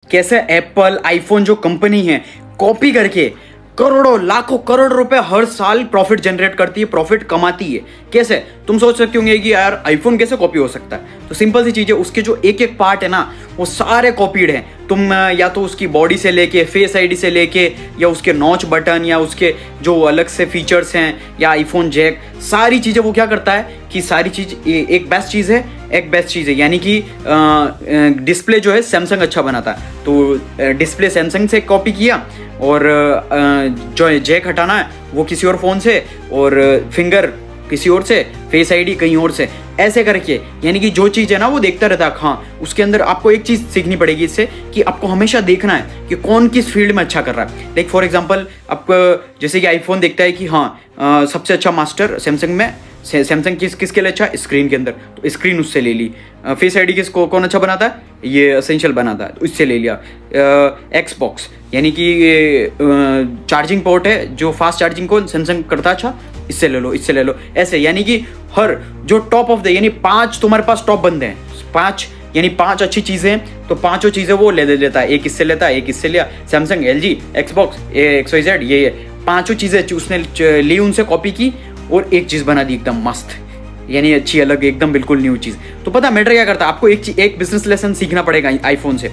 कैसे Apple iPhone जो company है कॉपी करके करोड़ों लाखों करोड़ रुपए हर साल प्रॉफिट जनरेट करती है, प्रॉफिट कमाती है। कैसे? तुम सोच सकते होंगे कि यार आईफोन कैसे कॉपी हो सकता है। तो सिंपल सी चीज है, उसके जो एक एक पार्ट है ना वो सारे कॉपीड हैं। तुम या तो उसकी बॉडी से लेके फेस आईडी से लेके या उसके नॉच बटन या उसके जो अलग से फीचर्स हैं या आईफोन जैक, सारी चीजें वो क्या करता है कि सारी चीज एक बेस्ट चीज है, एक बेस्ट चीज है। यानी कि डिस्प्ले जो है सैमसंग अच्छा बनाता है, तो डिस्प्ले सैमसंग से कॉपी किया और जो जैक हटाना है वो किसी और फ़ोन से और फिंगर किसी और से, फेस आईडी कहीं और से, ऐसे करके। यानी कि जो चीज़ है ना वो देखता रहता है। हाँ, उसके अंदर आपको एक चीज़ सीखनी पड़ेगी इससे कि आपको हमेशा देखना है कि कौन किस फील्ड में अच्छा कर रहा है। लाइक फॉर एग्जांपल आपको जैसे कि आईफोन देखता है कि हाँ सबसे अच्छा मास्टर सैमसंग में, सैमसंग किसके लिए अच्छा, स्क्रीन के अंदर, तो स्क्रीन उससे ले ली। फेस आईडी किसको कौन अच्छा बनाता है, ये एसेंशियल बनाता है, तो इससे ले लिया। एक्सबॉक्स यानी कि चार्जिंग पोर्ट है, जो फास्ट चार्जिंग को सैमसंग करता अच्छा, इससे ले लो, इससे ले लो, ऐसे। यानी कि हर जो टॉप ऑफ द, यानी 5 तुम्हारे पास टॉप बंदे हैं, 5 यानी 5 अच्छी चीज़ें हैं, तो 5 चीज़ें वो ले लेता है। एक इससे लेता है, एक इससे लिया, सैमसंग, एलजी, एक्सबॉक्स, XYZ, ये 5 चीज़ें उसने ली, उनसे कॉपी की और एक चीज़ बना दी एकदम मस्त, यानी अच्छी, अलग, एकदम बिल्कुल न्यू चीज़। तो पता मैटर क्या करता है, आपको एक बिजनेस लेसन सीखना पड़ेगा आईफोन से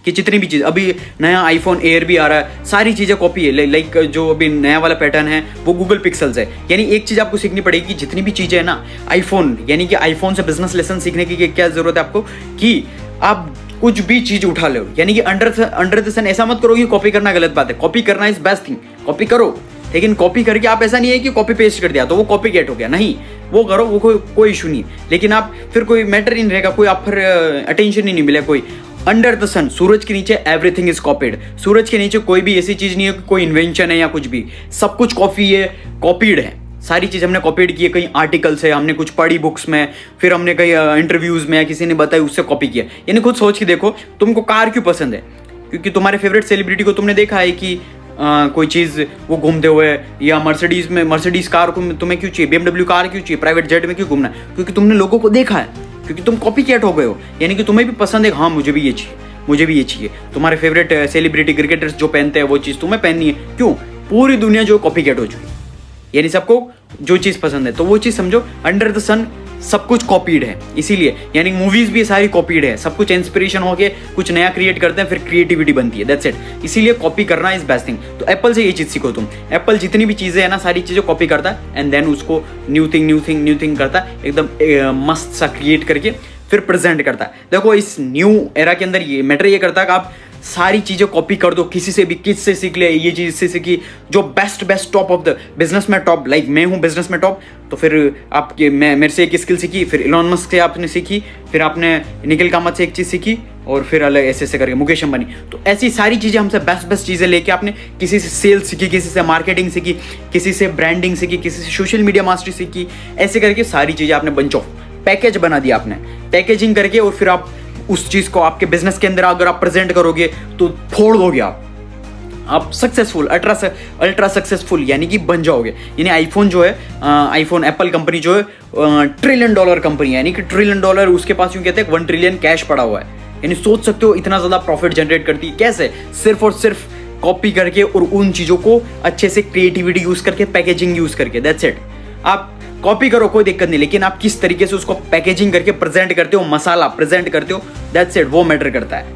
कि जितनी भी चीज़, अभी नया आईफोन एयर भी आ रहा है, सारी चीज़ें कॉपी है। लाइक जो अभी नया वाला पैटर्न है वो गूगल पिक्सल्स है। यानी एक चीज़ आपको सीखनी पड़ेगी कि जितनी भी चीज़ें है ना आईफोन, यानी कि आईफोन से बिजनेस लेसन सीखने की क्या ज़रूरत है आपको, कि आप कुछ भी चीज़ उठा लो। यानी कि अंडर द सन ऐसा मत करो कि कॉपी करना गलत बात है। कॉपी करना इज बेस्ट थिंग, कॉपी करो, लेकिन कॉपी करके आप ऐसा नहीं है कि कॉपी पेस्ट कर दिया तो वो कॉपी गेट हो गया, नहीं, वो करो, वो कोई इशू नहीं। लेकिन आप फिर कोई मैटर ही नहीं रहेगा, कोई आप फिर अटेंशन ही नहीं मिलेगा कोई। अंडर द सन, सूरज के नीचे एवरीथिंग इज कॉपीड। सूरज के नीचे कोई भी ऐसी चीज नहीं है कि कोई इन्वेंशन है या कुछ भी, सब कुछ कॉपी है, कॉपीड है। सारी चीज हमने कॉपीड की है, कहीं आर्टिकल से हमने कुछ पढ़ी बुक्स में, फिर हमने कहीं इंटरव्यूज में या किसी ने बताई उससे कॉपी किया। यानी खुद सोच के देखो, तुमको कार क्यों पसंद है, क्योंकि तुम्हारे फेवरेट सेलिब्रिटी को तुमने देखा है कि कोई चीज़ वो घूमते हुए, या मर्सिडीज कार को तुम्हें क्यों चाहिए, BMW कार क्यों चाहिए, प्राइवेट जेट में क्यों घूमना है, क्योंकि तुमने लोगों को देखा है, क्योंकि तुम कॉपी कैट हो गए हो। यानी कि तुम्हें भी पसंद है, हाँ मुझे भी ये चाहिए, मुझे भी ये चाहिए। तुम्हारे फेवरेट सेलिब्रिटी क्रिकेटर्स जो पहनते हैं वो चीज़ तुम्हें पहननी है, क्यों, पूरी दुनिया जो कॉपी कैट हो चुकी है। यानी सबको जो चीज़ पसंद है, तो वो चीज़ समझो अंडर द सन सब कुछ कॉपीड है। इसीलिए यानी मूवीज भी सारी कॉपीड है, सब कुछ इंस्पिरेशन होके कुछ नया क्रिएट करते हैं, फिर क्रिएटिविटी बनती है, दैट्स इट। इसीलिए कॉपी करना इज बेस्ट थिंग। तो एप्पल से ये चीज़ सीखो तुम। एप्पल जितनी भी चीज़ें है ना, सारी चीज़ें कॉपी करता है एंड देन उसको न्यू थिंग करता है, एकदम मस्त सा क्रिएट करके फिर प्रेजेंट करता है। देखो इस न्यू एरा के अंदर ये मैटर ये करता है कि आप सारी चीज़ें कॉपी कर दो, किसी से भी, किससे सीख ले, ये चीज़ से सीखी, जो best top of the business में टॉप, लाइक मैं हूँ बिजनेस में टॉप, तो फिर आपके मेरे से एक स्किल सीखी, फिर इलॉन मस्क से आपने सीखी, फिर आपने निखिल कामत से एक चीज़ सीखी, और फिर अलग ऐसे करके मुकेश अंबानी। तो ऐसी सारी चीज़ें हमसे बेस्ट चीज़ें लेके आपने किसी से सेल्स सीखी, किसी से मार्केटिंग सीखी, किसी से ब्रांडिंग सीखी, किसी से सोशल मीडिया मास्टरी सीखी, ऐसे करके सारी चीज़ें आपने बंच ऑफ पैकेज बना दिया आपने, पैकेजिंग करके, और फिर आप उस चीज़ को आपके बिजनेस के अंदर अगर आप प्रेजेंट करोगे तो फोड़ दोगे आप सक्सेसफुल, अल्ट्रा सक्सेसफुल यानी कि बन जाओगे। यानी आईफोन जो है, आईफोन एप्पल कंपनी जो है $1 ट्रिलियन कंपनी है, यानी कि $1 ट्रिलियन उसके पास यूँ कहते हैं 1 ट्रिलियन कैश पड़ा हुआ है। यानी सोच सकते हो इतना ज़्यादा प्रॉफिट जनरेट करती है कैसे, सिर्फ और सिर्फ कॉपी करके और उन चीज़ों को अच्छे से क्रिएटिविटी यूज़ करके, पैकेजिंग यूज़ करके, दैट्स इट। आप कॉपी करो कोई दिक्कत नहीं, लेकिन आप किस तरीके से उसको पैकेजिंग करके प्रेजेंट करते हो, मसाला प्रेजेंट करते हो, दैट्स इट, वो मैटर करता है।